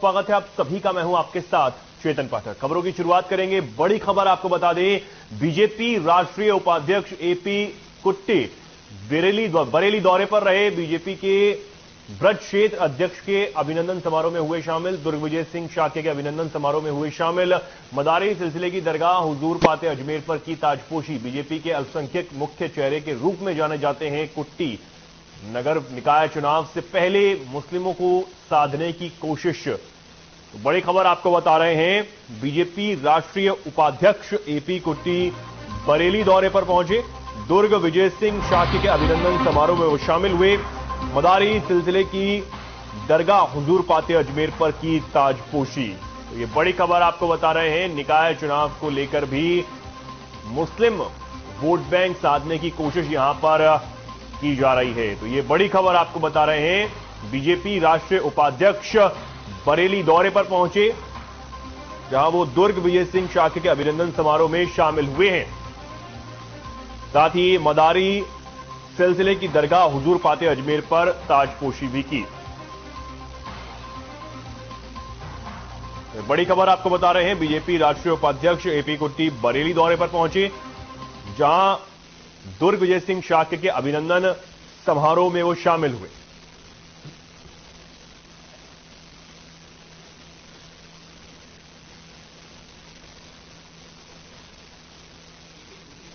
स्वागत है आप सभी का। मैं हूं आपके साथ चेतन पाठक। खबरों की शुरुआत करेंगे। बड़ी खबर आपको बता दें, बीजेपी राष्ट्रीय उपाध्यक्ष एपी कुट्टी बरेली दौरे पर रहे। बीजेपी के ब्रज क्षेत्र अध्यक्ष के अभिनंदन समारोह में हुए शामिल। दुर्ग विजय सिंह शाक्य के अभिनंदन समारोह में हुए शामिल। मदारी सिलसिले की दरगाह हुजूर पाते अजमेर पर की ताजपोशी। बीजेपी के अल्पसंख्यक मुख्य चेहरे के रूप में जाने जाते हैं कुट्टी। नगर निकाय चुनाव से पहले मुस्लिमों को साधने की कोशिश। तो बड़ी खबर आपको बता रहे हैं, बीजेपी राष्ट्रीय उपाध्यक्ष एपी कुट्टी बरेली दौरे पर पहुंचे। दुर्ग विजय सिंह शाक्य के अभिनंदन समारोह में वो शामिल हुए। मदारी सिलसिले की दरगाह हुजूर पाते अजमेर पर की ताजपोशी। तो ये बड़ी खबर आपको बता रहे हैं, निकाय चुनाव को लेकर भी मुस्लिम वोट बैंक साधने की कोशिश यहां पर की जा रही है। तो ये बड़ी खबर आपको बता रहे हैं, बीजेपी राष्ट्रीय उपाध्यक्ष बरेली दौरे पर पहुंचे, जहां वो दुर्ग विजय सिंह शाक्य के अभिनंदन समारोह में शामिल हुए हैं। साथ ही मदारी सिलसिले की दरगाह हुजूर पाते अजमेर पर ताजपोशी भी की। बड़ी खबर आपको बता रहे हैं, बीजेपी राष्ट्रीय उपाध्यक्ष एपी कुट्टी बरेली दौरे पर पहुंचे, जहां दुर्ग विजय सिंह शाक्य के अभिनंदन समारोह में वो शामिल हुए।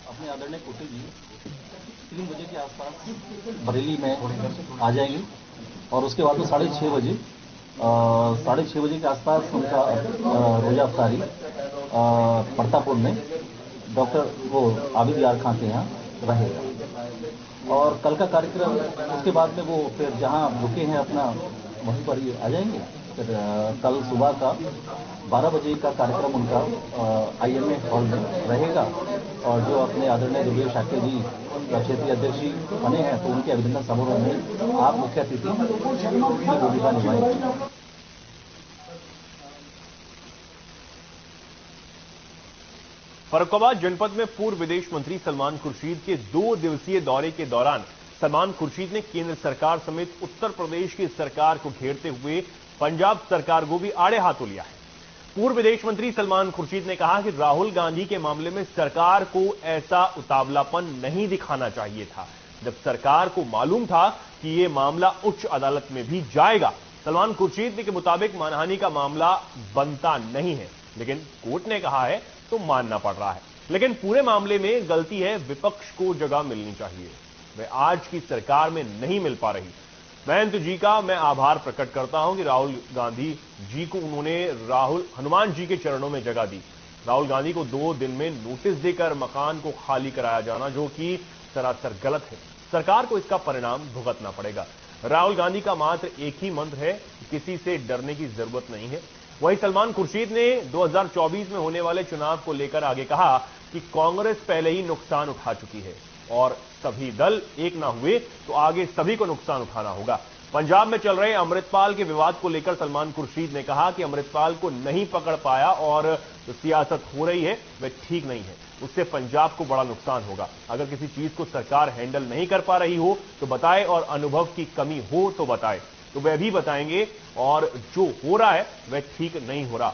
अपने आदरणीय कुट्टी जी 3 बजे के आसपास बरेली में आ जाएंगे और उसके बाद में 6:30 बजे 6:30 बजे के आसपास उनका रोजा अफ्तारी प्रतापुर में डॉक्टर आबिद यार खां के यहाँ रहेगा। और कल का कार्यक्रम उसके बाद में वो फिर जहाँ रुके हैं अपना वहीं पर ही आ जाएंगे। फिर कल सुबह का 12 बजे का कार्यक्रम उनका IMA हॉल में रहेगा। और जो अपने आदरणीय दुर्ग शाक्य जी क्षेत्रीय अध्यक्ष जी बने हैं, तो उनके अभिनंदन समारोह में आप मुख्य अतिथि की भूमिका निभाएंगे। फर्रुखाबाद जनपद में पूर्व विदेश मंत्री सलमान खुर्शीद के 2 दिवसीय दौरे के दौरान सलमान खुर्शीद ने केंद्र सरकार समेत उत्तर प्रदेश की सरकार को घेरते हुए पंजाब सरकार को भी आड़े हाथों लिया है। पूर्व विदेश मंत्री सलमान खुर्शीद ने कहा कि राहुल गांधी के मामले में सरकार को ऐसा उतावलापन नहीं दिखाना चाहिए था, जब सरकार को मालूम था कि यह मामला उच्च अदालत में भी जाएगा। सलमान खुर्शीद के मुताबिक मानहानि का मामला बनता नहीं है, लेकिन कोर्ट ने कहा है तो मानना पड़ रहा है। लेकिन पूरे मामले में गलती है विपक्ष को जगह मिलनी चाहिए, वह आज की सरकार में नहीं मिल पा रही। महंत जी का मैं आभार प्रकट करता हूं कि राहुल गांधी जी को उन्होंने हनुमान जी के चरणों में जगह दी। राहुल गांधी को 2 दिन में नोटिस देकर मकान को खाली कराया जाना, जो कि सरासर गलत है। सरकार को इसका परिणाम भुगतना पड़ेगा। राहुल गांधी का मात्र एक ही मंत्र है, किसी से डरने की जरूरत नहीं है। वहीं सलमान खुर्शीद ने 2024 में होने वाले चुनाव को लेकर आगे कहा कि कांग्रेस पहले ही नुकसान उठा चुकी है और सभी दल एक ना हुए तो आगे सभी को नुकसान उठाना होगा। पंजाब में चल रहे अमृतपाल के विवाद को लेकर सलमान खुर्शीद ने कहा कि अमृतपाल को नहीं पकड़ पाया और जो सियासत हो रही है वह ठीक नहीं है, उससे पंजाब को बड़ा नुकसान होगा। अगर किसी चीज को सरकार हैंडल नहीं कर पा रही हो तो बताए, और अनुभव की कमी हो तो बताए, तो वह भी बताएंगे। और जो हो रहा है वह ठीक नहीं हो रहा।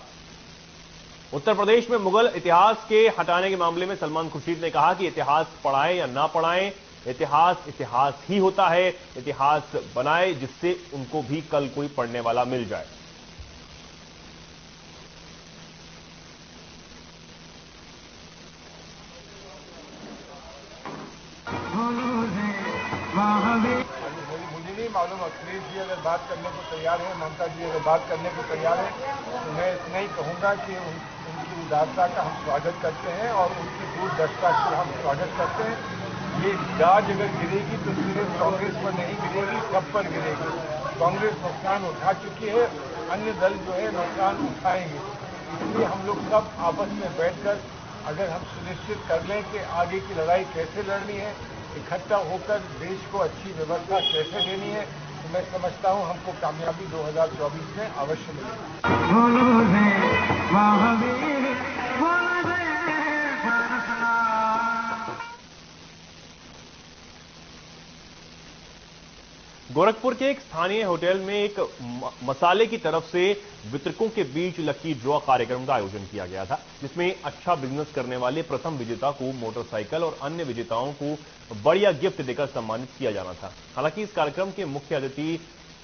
उत्तर प्रदेश में मुगल इतिहास के हटाने के मामले में सलमान खुर्शीद ने कहा कि इतिहास पढ़ाएं या ना पढ़ाएं, इतिहास ही होता है। इतिहास बनाए जिससे उनको भी कल कोई पढ़ने वाला मिल जाए। मुझे नहीं मालूम, अखिलेश जी अगर बात करने को तैयार है, ममता जी अगर बात करने को तैयार है, तो मैं इतना ही कहूँगा कि उनकी उदारता का हम स्वागत करते हैं और उनकी दूरदर्शिता को हम स्वागत करते हैं। ये गाज अगर गिरेगी तो सिर्फ कांग्रेस पर नहीं गिरेगी, सब पर गिरेगी। कांग्रेस नुकसान उठा चुकी है, अन्य दल जो है नुकसान उठाएंगे। इसलिए हम लोग सब आपस में बैठकर अगर हम सुनिश्चित कर लें कि आगे की लड़ाई कैसे लड़नी है, इकट्ठा होकर देश को अच्छी व्यवस्था कैसे देनी है, तो मैं समझता हूं हमको कामयाबी 2024 में अवश्य मिलेगी। गोरखपुर के एक स्थानीय होटल में एक मसाले की तरफ से वितरकों के बीच लकी ड्रॉ कार्यक्रम का आयोजन किया गया था, जिसमें अच्छा बिजनेस करने वाले प्रथम विजेता को मोटरसाइकिल और अन्य विजेताओं को बढ़िया गिफ्ट देकर सम्मानित किया जाना था। हालांकि इस कार्यक्रम के मुख्य अतिथि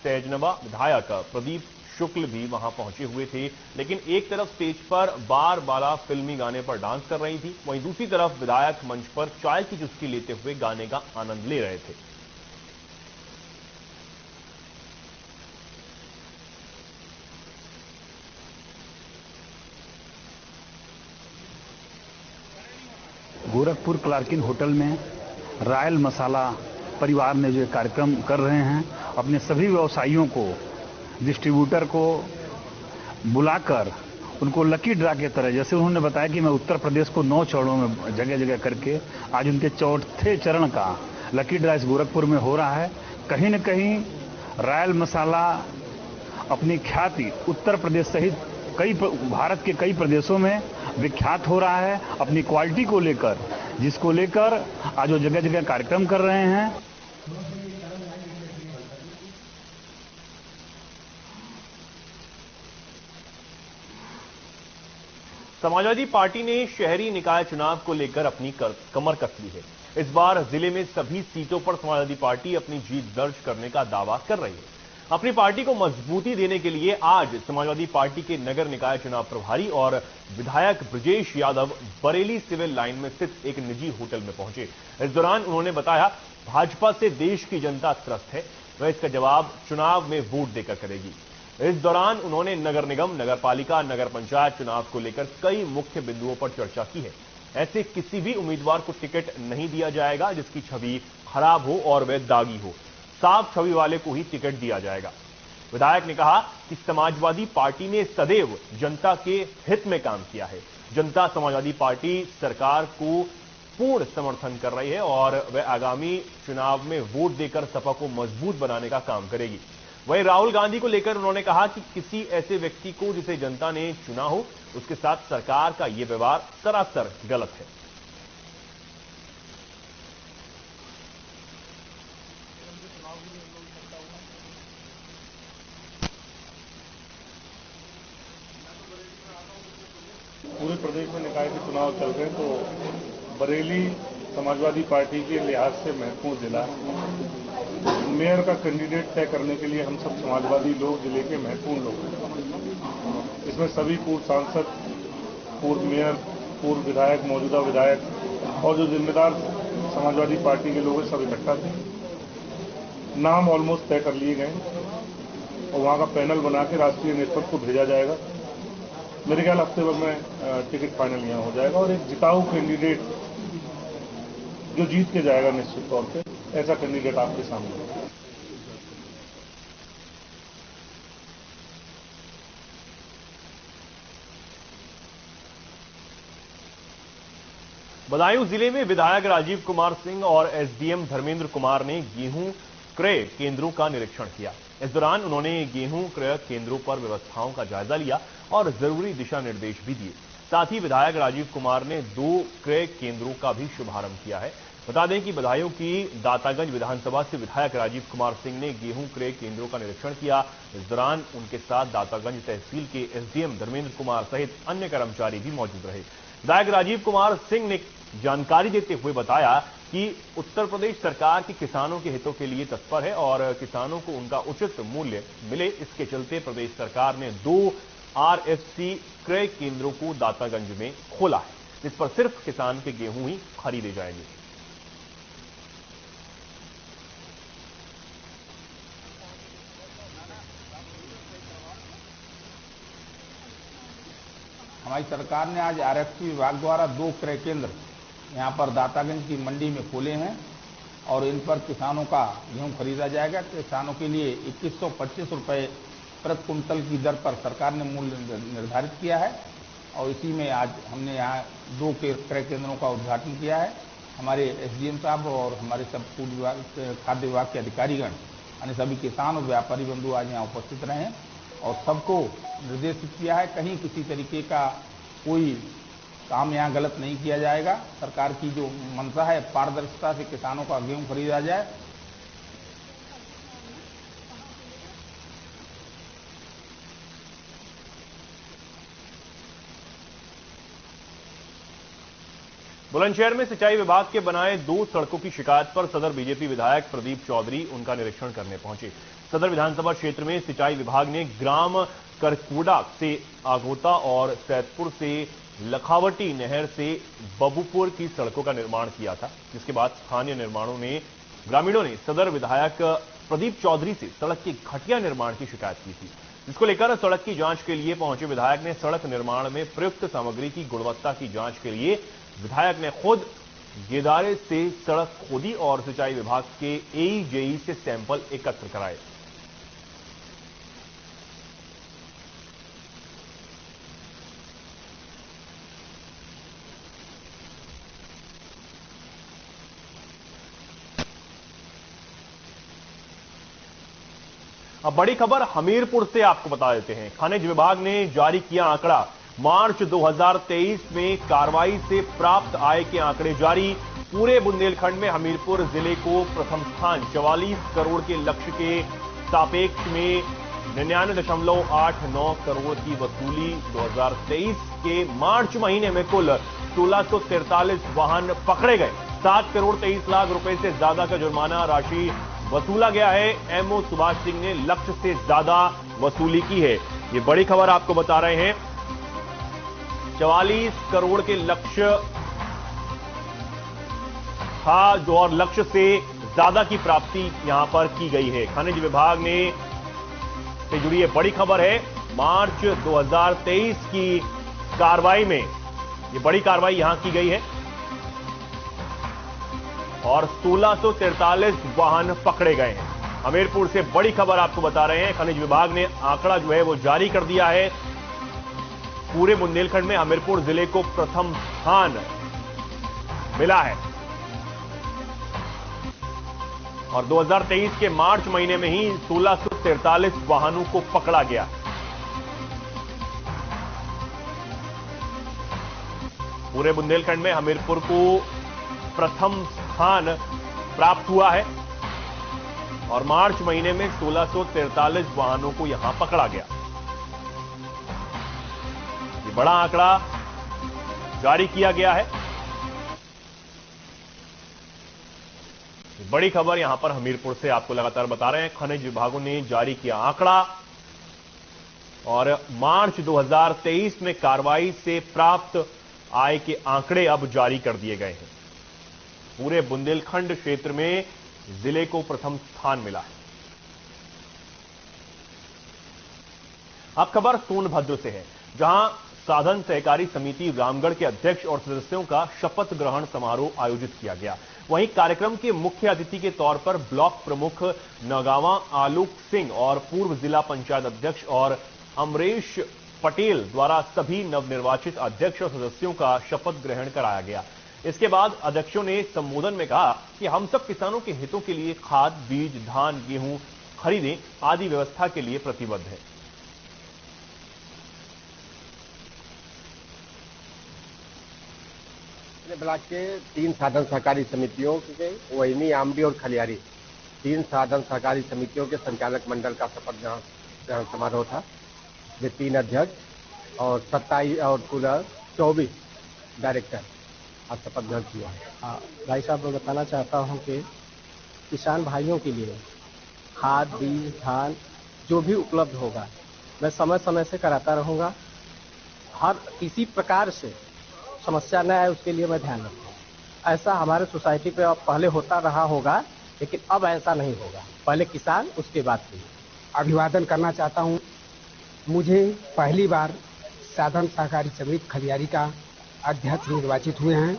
सैजनवा विधायक प्रदीप शुक्ल भी वहां पहुंचे हुए थे, लेकिन एक तरफ स्टेज पर बार बाला फिल्मी गाने पर डांस कर रही थी, वहीं दूसरी तरफ विधायक मंच पर चाय की चुस्की लेते हुए गाने का आनंद ले रहे थे। गोरखपुर क्लार्किन होटल में रॉयल मसाला परिवार ने जो कार्यक्रम कर रहे हैं, अपने सभी व्यवसायियों को, डिस्ट्रीब्यूटर को बुलाकर उनको लकी ड्रा के तरह, जैसे उन्होंने बताया कि मैं उत्तर प्रदेश को 9 चरणों में जगह जगह करके आज उनके 4थे चरण का लकी ड्रा इस गोरखपुर में हो रहा है। कहीं न कहीं रॉयल मसाला अपनी ख्याति उत्तर प्रदेश सहित भारत के कई प्रदेशों में विख्यात हो रहा है अपनी क्वालिटी को लेकर, जिसको लेकर आज वो जगह जगह कार्यक्रम कर रहे हैं। समाजवादी पार्टी ने शहरी निकाय चुनाव को लेकर अपनी कमर कस ली है। इस बार जिले में सभी सीटों पर समाजवादी पार्टी अपनी जीत दर्ज करने का दावा कर रही है। अपनी पार्टी को मजबूती देने के लिए आज समाजवादी पार्टी के नगर निकाय चुनाव प्रभारी और विधायक ब्रजेश यादव बरेली सिविल लाइन में स्थित एक निजी होटल में पहुंचे। इस दौरान उन्होंने बताया, भाजपा से देश की जनता त्रस्त है, वह इसका जवाब चुनाव में वोट देकर करेगी। इस दौरान उन्होंने नगर निगम, नगर पालिका, नगर पंचायत चुनाव को लेकर कई मुख्य बिंदुओं पर चर्चा की है। ऐसे किसी भी उम्मीदवार को टिकट नहीं दिया जाएगा जिसकी छवि खराब हो और वह दागी हो। साफ छवि वाले को ही टिकट दिया जाएगा। विधायक ने कहा कि समाजवादी पार्टी ने सदैव जनता के हित में काम किया है। जनता समाजवादी पार्टी सरकार को पूर्ण समर्थन कर रही है और वह आगामी चुनाव में वोट देकर सपा को मजबूत बनाने का काम करेगी। वहीं राहुल गांधी को लेकर उन्होंने कहा कि किसी ऐसे व्यक्ति को जिसे जनता ने चुना हो, उसके साथ सरकार का यह व्यवहार सरासर गलत है। पूरे प्रदेश में निकाय के चुनाव चल रहे हैं, तो बरेली समाजवादी पार्टी के लिहाज से महत्वपूर्ण जिला है। मेयर का कैंडिडेट तय करने के लिए हम सब समाजवादी लोग जिले के महत्वपूर्ण लोग हैं। इसमें सभी पूर्व सांसद, पूर्व मेयर, पूर्व विधायक, मौजूदा विधायक और जो जिम्मेदार समाजवादी पार्टी के लोग हैं सब इकट्ठा थे। नाम ऑलमोस्ट तय कर लिए गए और वहां का पैनल बना के राष्ट्रीय नेतृत्व को भेजा जाएगा। मेरे ख्याल हफ्ते भर में टिकट फाइनल यहाँ हो जाएगा और एक जिताऊ कैंडिडेट जो जीत के जाएगा निश्चित तौर पे, ऐसा कैंडिडेट आपके सामने है। बदायूं जिले में विधायक राजीव कुमार सिंह और एसडीएम धर्मेंद्र कुमार ने गेहूं क्रय केंद्रों का निरीक्षण किया। इस दौरान उन्होंने गेहूं क्रय केंद्रों पर व्यवस्थाओं का जायजा लिया और जरूरी दिशा निर्देश भी दिए। साथ ही विधायक राजीव कुमार ने 2 क्रय केंद्रों का भी शुभारंभ किया है। बता दें कि बदायूं की दातागंज विधानसभा से विधायक राजीव कुमार सिंह ने गेहूं क्रय केंद्रों का निरीक्षण किया। इस दौरान उनके साथ दातागंज तहसील के एसडीएम धर्मेंद्र कुमार सहित अन्य कर्मचारी भी मौजूद रहे। विधायक राजीव कुमार सिंह ने जानकारी देते हुए बताया कि उत्तर प्रदेश सरकार की किसानों के हितों के लिए तत्पर है और किसानों को उनका उचित मूल्य मिले, इसके चलते प्रदेश सरकार ने 2 आरएफसी क्रय केंद्रों को दातागंज में खोला है, जिस पर सिर्फ किसान के गेहूं ही खरीदे जाएंगे। हमारी सरकार ने आज आरएफसी विभाग द्वारा 2 क्रय केंद्र यहाँ पर दातागंज की मंडी में खोले हैं और इन पर किसानों का गेहूं खरीदा जाएगा। किसानों के लिए 2125 रुपये प्रति कुंटल की दर पर सरकार ने मूल्य निर्धारित किया है और इसी में आज हमने यहाँ 2 क्रय केंद्रों का उद्घाटन किया है। हमारे एसडीएम साहब और हमारे सब फूड विभाग, खाद्य विभाग के अधिकारीगण, यानी सभी किसान और व्यापारी बंधु आज यहाँ उपस्थित रहे हैं और सबको निर्देशित किया है कहीं किसी तरीके का कोई काम यहाँ गलत नहीं किया जाएगा। सरकार की जो मंशा है पारदर्शिता से किसानों का गेहूं खरीदा जाए। बुलंदशहर में सिंचाई विभाग के बनाए 2 सड़कों की शिकायत पर सदर बीजेपी विधायक प्रदीप चौधरी उनका निरीक्षण करने पहुंचे। सदर विधानसभा क्षेत्र में सिंचाई विभाग ने ग्राम करकुड़ा से आगोता और सैदपुर से लखावटी नहर से बबूपुर की सड़कों का निर्माण किया था, जिसके बाद स्थानीय ग्रामीणों ने सदर विधायक प्रदीप चौधरी से सड़क के घटिया निर्माण की शिकायत की थी, जिसको लेकर सड़क की जांच के लिए पहुंचे विधायक ने सड़क निर्माण में प्रयुक्त सामग्री की गुणवत्ता की जांच के लिए विधायक ने खुद गेदारे से सड़क खोदी और सिंचाई विभाग के एई-जेई से सैंपल एकत्र कराए। अब बड़ी खबर हमीरपुर से आपको बता देते हैं। खनिज विभाग ने जारी किया आंकड़ा। मार्च 2023 में कार्रवाई से प्राप्त आय के आंकड़े जारी। पूरे बुंदेलखंड में हमीरपुर जिले को प्रथम स्थान। 44 करोड़ के लक्ष्य के सापेक्ष में 99.89 करोड़ की वसूली। 2023 के मार्च महीने में कुल 1643 वाहन पकड़े गए। 7 करोड़ 23 लाख रुपए से ज्यादा का जुर्माना राशि वसूला गया है। एमओ सुभाष सिंह ने लक्ष्य से ज्यादा वसूली की है। ये बड़ी खबर आपको बता रहे हैं। 44 करोड़ के लक्ष्य था जो और लक्ष्य से ज्यादा की प्राप्ति यहां पर की गई है। खनिज विभाग ने से जुड़ी ये बड़ी खबर है। मार्च 2023 की कार्रवाई में ये बड़ी कार्रवाई यहां की गई है और 1643 वाहन पकड़े गए हैं। हमीरपुर से बड़ी खबर आपको बता रहे हैं। खनिज विभाग ने आंकड़ा जो है वो जारी कर दिया है। पूरे बुंदेलखंड में हमीरपुर जिले को प्रथम स्थान मिला है और 2023 के मार्च महीने में ही 1643 वाहनों को पकड़ा गया। पूरे बुंदेलखंड में हमीरपुर को प्रथम स्थान प्राप्त हुआ है और मार्च महीने में 1643 वाहनों को यहां पकड़ा गया। ये बड़ा आंकड़ा जारी किया गया है। बड़ी खबर यहां पर हमीरपुर से आपको लगातार बता रहे हैं। खनिज विभागों ने जारी किया आंकड़ा और मार्च 2023 में कार्रवाई से प्राप्त आय के आंकड़े अब जारी कर दिए गए हैं। पूरे बुंदेलखंड क्षेत्र में जिले को प्रथम स्थान मिला है। अब खबर सोनभद्र से है, जहां साधन सहकारी समिति रामगढ़ के अध्यक्ष और सदस्यों का शपथ ग्रहण समारोह आयोजित किया गया। वहीं कार्यक्रम के मुख्य अतिथि के तौर पर ब्लॉक प्रमुख नगावा आलोक सिंह और पूर्व जिला पंचायत अध्यक्ष और अमरेश पटेल द्वारा सभी नवनिर्वाचित अध्यक्ष और सदस्यों का शपथ ग्रहण कराया गया। इसके बाद अध्यक्षों ने संबोधन में कहा कि हम सब किसानों के हितों के लिए खाद, बीज, धान, गेहूं खरीदें आदि व्यवस्था के लिए प्रतिबद्ध है। ब्लॉक के 3 साधन सहकारी समितियों के वहीनी, आमडी और खलियारी 3 साधन सहकारी समितियों के संचालक मंडल का शपथ ग्रहण समारोह था। ये 3 अध्यक्ष और 27 और कुल 24 डायरेक्टर आज शपथ ग्रहण किया है। भाई साहब, मैं बताना चाहता हूं कि किसान भाइयों के लिए खाद, बीज, धान जो भी उपलब्ध होगा मैं समय समय से कराता रहूंगा। हर किसी प्रकार से समस्या न आए उसके लिए मैं ध्यान रखूंगा। ऐसा हमारे सोसाइटी पे अब पहले होता रहा होगा, लेकिन अब ऐसा नहीं होगा। पहले किसान, उसके बाद भी। अभिवादन करना चाहता हूं। मुझे पहली बार साधन सहकारी समिति खलियारी का अध्यक्ष निर्वाचित हुए हैं।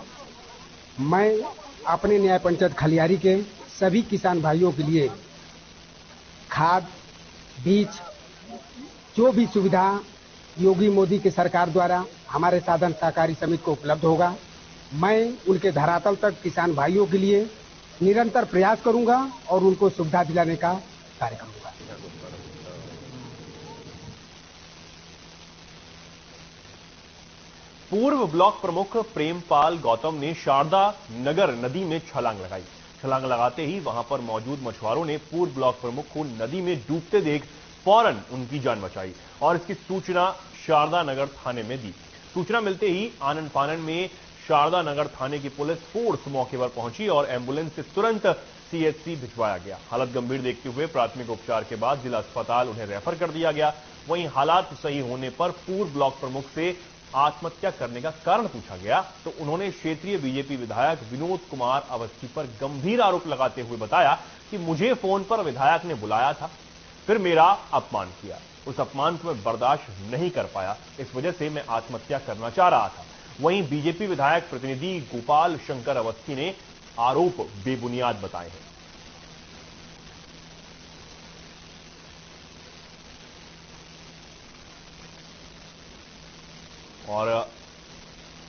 मैं अपने न्याय पंचायत खलियारी के सभी किसान भाइयों के लिए खाद, बीज, जो भी सुविधा योगी मोदी की सरकार द्वारा हमारे साधन सहकारी समिति को उपलब्ध होगा, मैं उनके धरातल तक किसान भाइयों के लिए निरंतर प्रयास करूंगा और उनको सुविधा दिलाने का कार्य करूंगा। पूर्व ब्लॉक प्रमुख प्रेमपाल गौतम ने शारदा नगर नदी में छलांग लगाई। छलांग लगाते ही वहां पर मौजूद मछुआरों ने पूर्व ब्लॉक प्रमुख को नदी में डूबते देख फौरन उनकी जान बचाई और इसकी सूचना शारदा नगर थाने में दी। सूचना मिलते ही आनन फानन में शारदा नगर थाने की पुलिस फोर्स मौके पर पहुंची और एम्बुलेंस से तुरंत सीएचसी भिजवाया गया। हालत गंभीर देखते हुए प्राथमिक उपचार के बाद जिला अस्पताल उन्हें रेफर कर दिया गया। वहीं हालात सही होने पर पूर्व ब्लॉक प्रमुख से आत्महत्या करने का कारण पूछा गया तो उन्होंने क्षेत्रीय बीजेपी विधायक विनोद कुमार अवस्थी पर गंभीर आरोप लगाते हुए बताया कि मुझे फोन पर विधायक ने बुलाया था, फिर मेरा अपमान किया। उस अपमान को मैं बर्दाश्त नहीं कर पाया, इस वजह से मैं आत्महत्या करना चाह रहा था। वहीं बीजेपी विधायक प्रतिनिधि गोपाल शंकर अवस्थी ने आरोप बेबुनियाद बताए हैं। और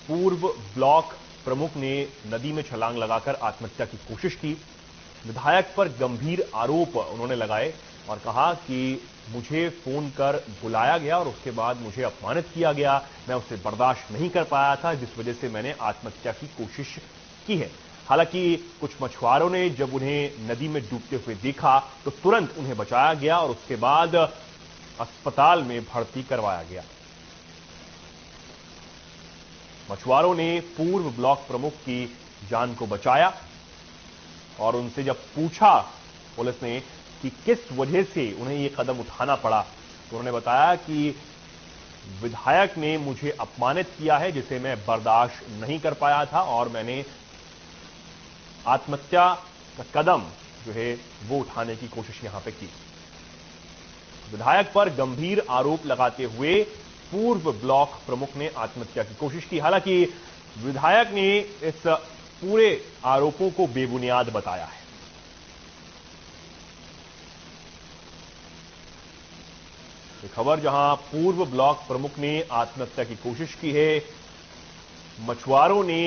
पूर्व ब्लॉक प्रमुख ने नदी में छलांग लगाकर आत्महत्या की कोशिश की। विधायक पर गंभीर आरोप उन्होंने लगाए और कहा कि मुझे फोन कर बुलाया गया और उसके बाद मुझे अपमानित किया गया, मैं उसे बर्दाश्त नहीं कर पाया था, जिस वजह से मैंने आत्महत्या की कोशिश की है। हालांकि कुछ मछुआरों ने जब उन्हें नदी में डूबते हुए देखा तो तुरंत उन्हें बचाया गया और उसके बाद अस्पताल में भर्ती करवाया गया। मछुआरों ने पूर्व ब्लॉक प्रमुख की जान को बचाया और उनसे जब पूछा पुलिस ने कि किस वजह से उन्हें यह कदम उठाना पड़ा तो उन्होंने बताया कि विधायक ने मुझे अपमानित किया है, जिसे मैं बर्दाश्त नहीं कर पाया था और मैंने आत्महत्या का कदम जो है वो उठाने की कोशिश यहां पे की। विधायक पर गंभीर आरोप लगाते हुए पूर्व ब्लॉक प्रमुख ने आत्महत्या की कोशिश की। हालांकि विधायक ने इस पूरे आरोपों को बेबुनियाद बताया है। ये खबर जहां पूर्व ब्लॉक प्रमुख ने आत्महत्या की कोशिश की है, मछुआरों ने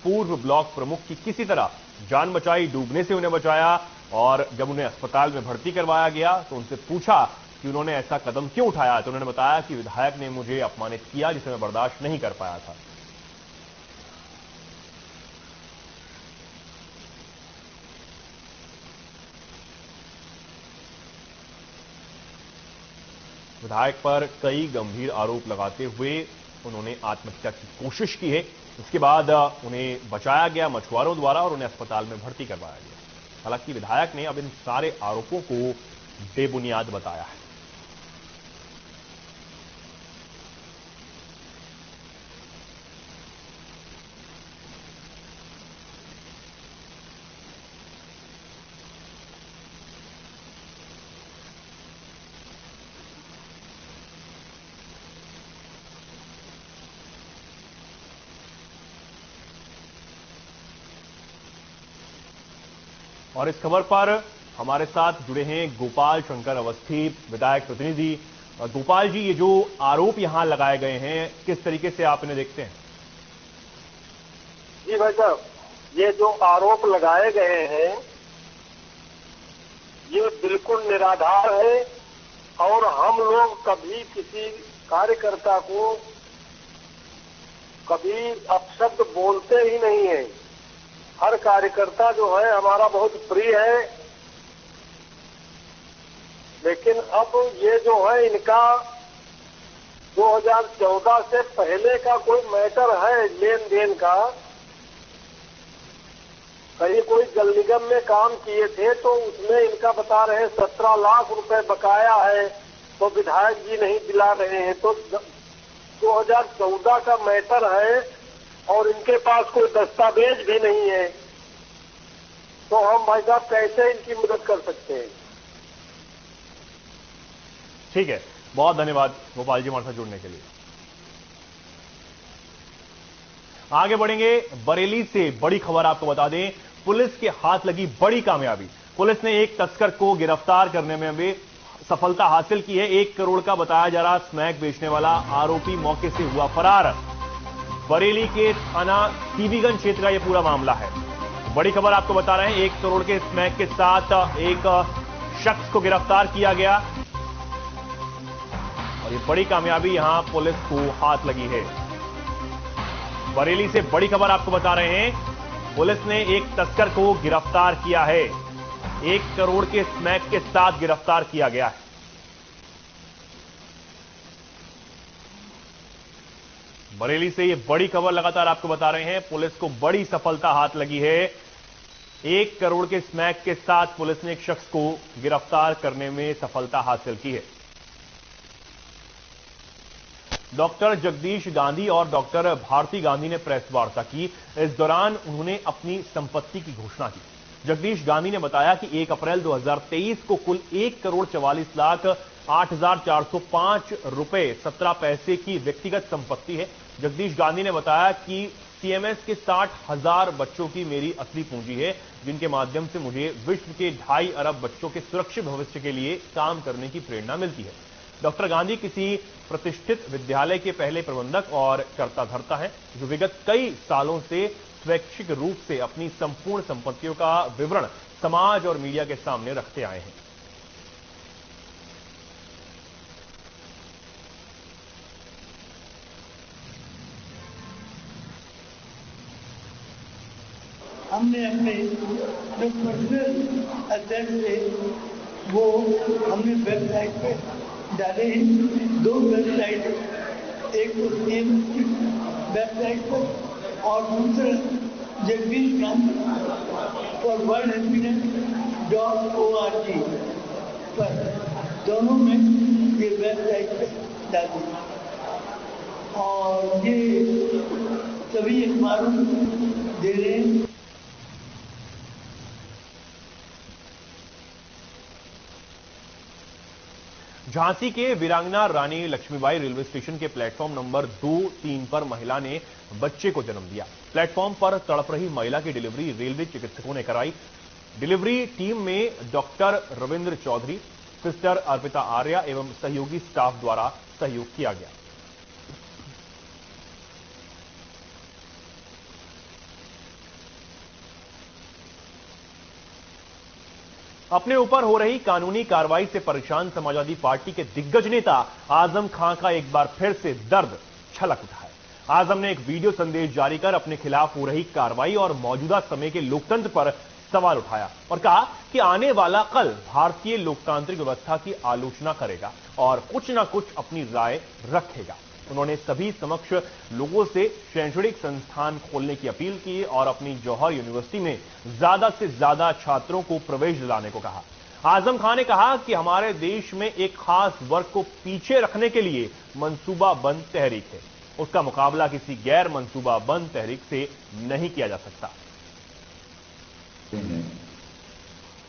पूर्व ब्लॉक प्रमुख की किसी तरह जान बचाई, डूबने से उन्हें बचाया और जब उन्हें अस्पताल में भर्ती करवाया गया तो उनसे पूछा कि उन्होंने ऐसा कदम क्यों उठाया तो उन्होंने बताया कि विधायक ने मुझे अपमानित किया, जिसे मैं बर्दाश्त नहीं कर पाया था। विधायक पर कई गंभीर आरोप लगाते हुए उन्होंने आत्महत्या की कोशिश की है। इसके बाद उन्हें बचाया गया मछुआरों द्वारा और उन्हें अस्पताल में भर्ती करवाया गया। हालांकि विधायक ने अब इन सारे आरोपों को बेबुनियाद बताया है। और इस खबर पर हमारे साथ जुड़े हैं गोपाल शंकर अवस्थी, विधायक प्रतिनिधि। गोपाल जी, ये जो आरोप यहां लगाए गए हैं, किस तरीके से आप इन्हें देखते हैं? जी भाई साहब, ये जो आरोप लगाए गए हैं ये बिल्कुल निराधार है और हम लोग कभी किसी कार्यकर्ता को कभी अपशब्द बोलते ही नहीं है। हर कार्यकर्ता जो है हमारा बहुत प्रिय है, लेकिन अब ये जो है इनका 2014 से पहले का कोई मैटर है लेन देन का। कहीं कोई जल निगम में काम किए थे तो उसमें इनका बता रहे हैं 17 लाख रुपए बकाया है तो विधायक जी नहीं दिला रहे हैं। तो 2014 का मैटर है और इनके पास कोई दस्तावेज भी नहीं है, तो हम भाई साहब कैसे इनकी मदद कर सकते हैं? ठीक है, बहुत धन्यवाद गोपाल जी हमारे साथ जुड़ने के लिए। आगे बढ़ेंगे, बरेली से बड़ी खबर आपको बता दें, पुलिस के हाथ लगी बड़ी कामयाबी। पुलिस ने एक तस्कर को गिरफ्तार करने में भी सफलता हासिल की है। 1 करोड़ का बताया जा रहा स्मैक बेचने वाला आरोपी मौके से हुआ फरार। बरेली के थाना सीबीगंज क्षेत्र का यह पूरा मामला है। बड़ी खबर आपको बता रहे हैं, 1 करोड़ के स्मैक के साथ एक शख्स को गिरफ्तार किया गया और ये बड़ी कामयाबी यहां पुलिस को हाथ लगी है। बरेली से बड़ी खबर आपको बता रहे हैं, पुलिस ने एक तस्कर को गिरफ्तार किया है। 1 करोड़ के स्मैक के साथ गिरफ्तार किया गया है। बरेली से ये बड़ी खबर लगातार आपको बता रहे हैं। पुलिस को बड़ी सफलता हाथ लगी है। 1 करोड़ के स्मैक के साथ पुलिस ने एक शख्स को गिरफ्तार करने में सफलता हासिल की है। डॉक्टर जगदीश गांधी और डॉक्टर भारती गांधी ने प्रेस वार्ता की। इस दौरान उन्होंने अपनी संपत्ति की घोषणा की। जगदीश गांधी ने बताया कि 1 अप्रैल 2023 को कुल 1,44,08,405 रुपए 17 पैसे की व्यक्तिगत संपत्ति है। जगदीश गांधी ने बताया कि सीएमएस के 60,000 बच्चों की मेरी असली पूंजी है, जिनके माध्यम से मुझे विश्व के 2.5 अरब बच्चों के सुरक्षित भविष्य के लिए काम करने की प्रेरणा मिलती है। डॉक्टर गांधी किसी प्रतिष्ठित विद्यालय के पहले प्रबंधक और कर्ता धर्ता हैं, जो विगत कई सालों से स्वैच्छिक रूप से अपनी संपूर्ण संपत्तियों का विवरण समाज और मीडिया के सामने रखते आए हैं। हमने अपने जो पर्सनल एसेट थे वो हमने वेबसाइट पे डाले हैं। 2 वेबसाइट, एक तो सेम वेबसाइट पर और दूसरा Jagdish Gandhi for world happiness .org पर, दोनों में ये वेबसाइट पे डाले और ये सभी अखबारों दे रहे हैं। झांसी के वीरांगना रानी लक्ष्मीबाई रेलवे स्टेशन के प्लेटफॉर्म नंबर 2-3 पर महिला ने बच्चे को जन्म दिया। प्लेटफॉर्म पर तड़प रही महिला की डिलीवरी रेलवे चिकित्सकों ने कराई। डिलीवरी टीम में डॉक्टर रविंद्र चौधरी, सिस्टर अर्पिता आर्या एवं सहयोगी स्टाफ द्वारा सहयोग किया गया। अपने ऊपर हो रही कानूनी कार्रवाई से परेशान समाजवादी पार्टी के दिग्गज नेता आजम खां का एक बार फिर से दर्द छलक उठा है। आजम ने एक वीडियो संदेश जारी कर अपने खिलाफ हो रही कार्रवाई और मौजूदा समय के लोकतंत्र पर सवाल उठाया और कहा कि आने वाला कल भारतीय लोकतांत्रिक व्यवस्था की आलोचना करेगा और कुछ ना कुछ अपनी राय रखेगा। उन्होंने सभी समक्ष लोगों से शैक्षणिक संस्थान खोलने की अपील की और अपनी जौहर यूनिवर्सिटी में ज्यादा से ज्यादा छात्रों को प्रवेश दिलाने को कहा। आजम खान ने कहा कि हमारे देश में एक खास वर्ग को पीछे रखने के लिए मंसूबाबंद तहरीक है, उसका मुकाबला किसी गैर मंसूबाबंद तहरीक से नहीं किया जा सकता।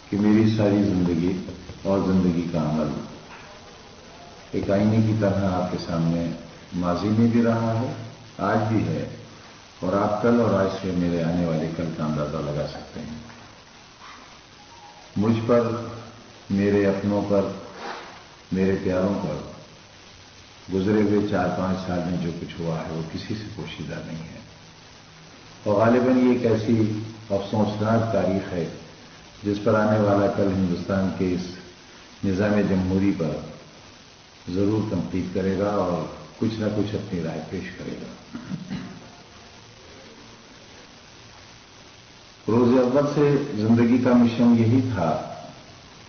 कि मेरी सारी जिंदगी और जिंदगी का अमल एक आईने की तरह आपके सामने माजी में भी रहा है, आज भी है, और आप कल और आज से मेरे आने वाले कल का अंदाजा लगा सकते हैं। मुझ पर, मेरे अपनों पर, मेरे प्यारों पर गुजरे हुए 4-5 साल में जो कुछ हुआ है वो किसी से पोशीदा नहीं है और गालिबन ये एक ऐसी अफसोसनाक तारीख है जिस पर आने वाला कल हिंदुस्तान के इस निज़ाम जमहूरी पर जरूर तनकीद करेगा और कुछ ना कुछ अपनी राय पेश करेगा। रोज़े अव्वल से जिंदगी का मिशन यही था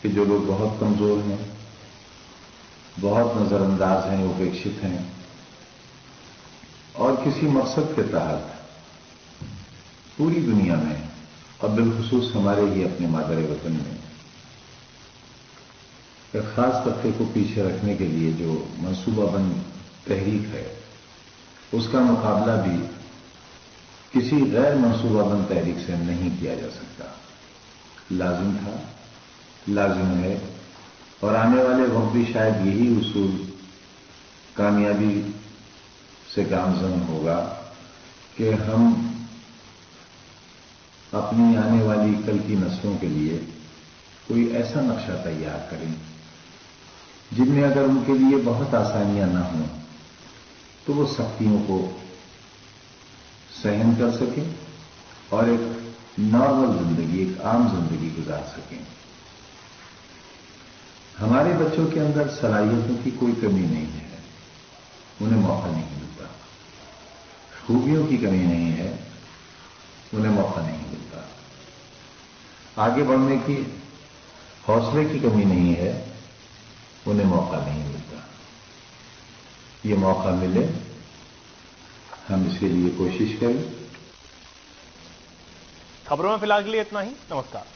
कि जो लोग बहुत कमजोर हैं, बहुत नजरअंदाज हैं, उपेक्षित हैं और किसी मकसद के तहत पूरी दुनिया में और बिलखुसूस हमारे ही अपने मादर वतन में एक खास तबके को पीछे रखने के लिए जो मंसूबाबंद तहरीक है, उसका मुकाबला भी किसी गैर मंसूबाबंद तहरीक से नहीं किया जा सकता। लाजिम था, लाजिम है और आने वाले वक्त भी शायद यही उसूल कामयाबी से गामजन होगा कि हम अपनी आने वाली कल की नस्लों के लिए कोई ऐसा नक्शा तैयार करें जिनमें अगर उनके लिए बहुत आसानियां ना हों तो वो सख्तियों को सहन कर सकें और एक नॉर्मल जिंदगी, एक आम जिंदगी गुजार सकें। हमारे बच्चों के अंदर सलाहियतों की कोई कमी नहीं है, उन्हें मौका नहीं मिलता। खूबियों की कमी नहीं है, उन्हें मौका नहीं मिलता। आगे बढ़ने की हौसले की कमी नहीं है, उन्हें मौका नहीं मिलता। ये मौका मिले हम इसके लिए कोशिश करें। खबरों में फिलहाल के लिए इतना ही। नमस्कार।